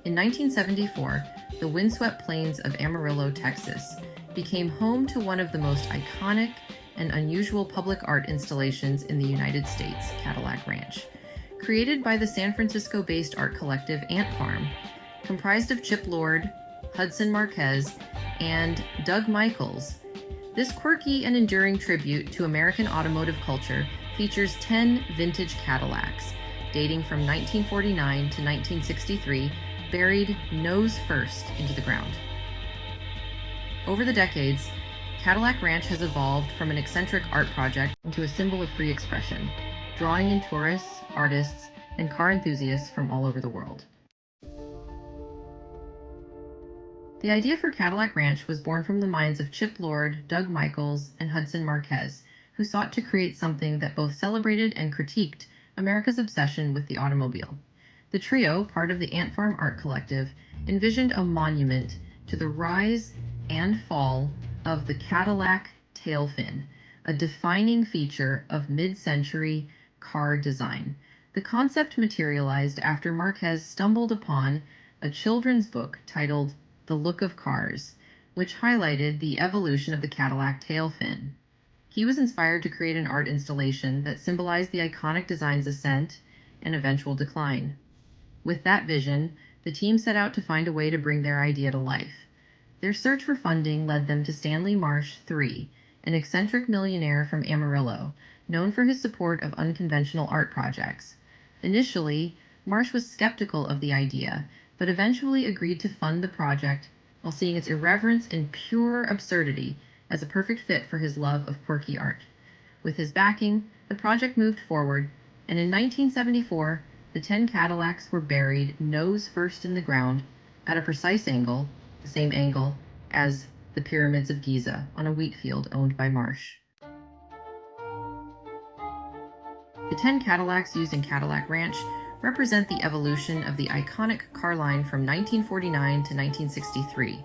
In 1974, the windswept plains of Amarillo, Texas, became home to one of the most iconic and unusual public art installations in the United States, Cadillac Ranch. Created by the San Francisco-based art collective Ant Farm, comprised of Chip Lord, Hudson Marquez, and Doug Michaels, this quirky and enduring tribute to American automotive culture features 10 vintage Cadillacs, dating from 1949 to 1963, buried nose first into the ground. Over the decades, Cadillac Ranch has evolved from an eccentric art project into a symbol of free expression, drawing in tourists, artists, and car enthusiasts from all over the world. The idea for Cadillac Ranch was born from the minds of Chip Lord, Doug Michaels, and Hudson Marquez, who sought to create something that both celebrated and critiqued America's obsession with the automobile. The trio, part of the Ant Farm Art Collective, envisioned a monument to the rise and fall of the Cadillac tail fin, a defining feature of mid-century car design. The concept materialized after Marquez stumbled upon a children's book titled The Look of Cars, which highlighted the evolution of the Cadillac tail fin. He was inspired to create an art installation that symbolized the iconic design's ascent and eventual decline. With that vision, the team set out to find a way to bring their idea to life. Their search for funding led them to Stanley Marsh III, an eccentric millionaire from Amarillo, known for his support of unconventional art projects. Initially, Marsh was skeptical of the idea, but eventually agreed to fund the project while seeing its irreverence and pure absurdity as a perfect fit for his love of quirky art. With his backing, the project moved forward, and in 1974, the 10 Cadillacs were buried nose first in the ground at a precise angle, the same angle as the pyramids of Giza on a wheat field owned by Marsh. The 10 Cadillacs used in Cadillac Ranch represent the evolution of the iconic car line from 1949 to 1963,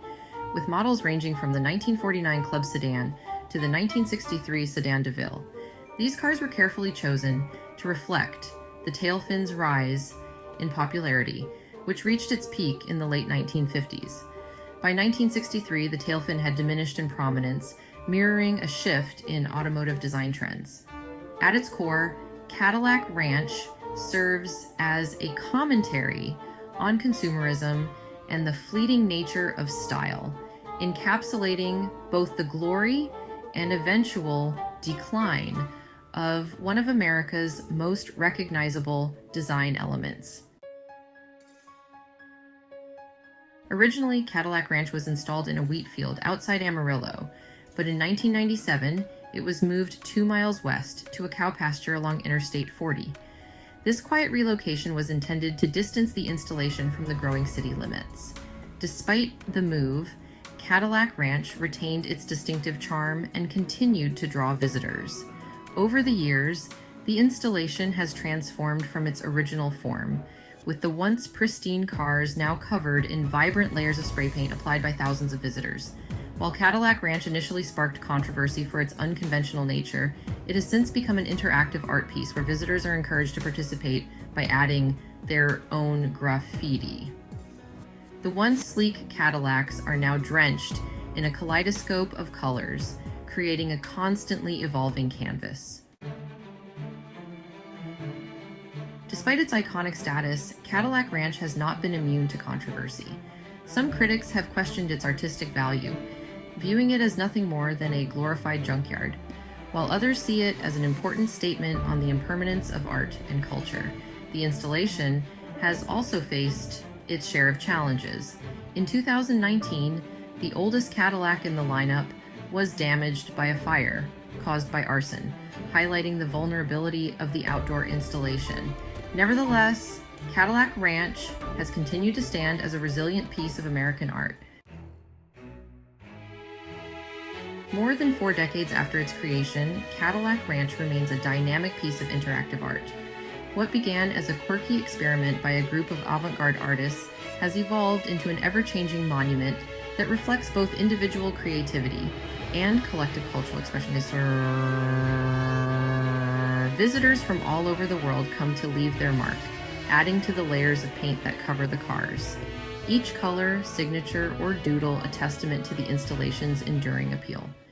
with models ranging from the 1949 Club Sedan to the 1963 Sedan DeVille. These cars were carefully chosen to reflect the tail fin's rise in popularity, which reached its peak in the late 1950s. By 1963, the tail fin had diminished in prominence, mirroring a shift in automotive design trends. At its core, Cadillac Ranch serves as a commentary on consumerism and the fleeting nature of style, encapsulating both the glory and eventual decline of one of America's most recognizable design elements. Originally, Cadillac Ranch was installed in a wheat field outside Amarillo, but in 1997, it was moved 2 miles west to a cow pasture along Interstate 40. This quiet relocation was intended to distance the installation from the growing city limits. Despite the move, Cadillac Ranch retained its distinctive charm and continued to draw visitors. Over the years, the installation has transformed from its original form, with the once pristine cars now covered in vibrant layers of spray paint applied by thousands of visitors. While Cadillac Ranch initially sparked controversy for its unconventional nature, it has since become an interactive art piece where visitors are encouraged to participate by adding their own graffiti. The once sleek Cadillacs are now drenched in a kaleidoscope of colors, creating a constantly evolving canvas. Despite its iconic status, Cadillac Ranch has not been immune to controversy. Some critics have questioned its artistic value, viewing it as nothing more than a glorified junkyard, while others see it as an important statement on the impermanence of art and culture. The installation has also faced its share of challenges. In 2019, the oldest Cadillac in the lineup was damaged by a fire caused by arson, highlighting the vulnerability of the outdoor installation. Nevertheless, Cadillac Ranch has continued to stand as a resilient piece of American art. More than 4 decades after its creation, Cadillac Ranch remains a dynamic piece of interactive art. What began as a quirky experiment by a group of avant-garde artists has evolved into an ever-changing monument that reflects both individual creativity and collective cultural expression. Visitors from all over the world come to leave their mark, adding to the layers of paint that cover the cars. each color, signature, or doodle a testament to the installation's enduring appeal.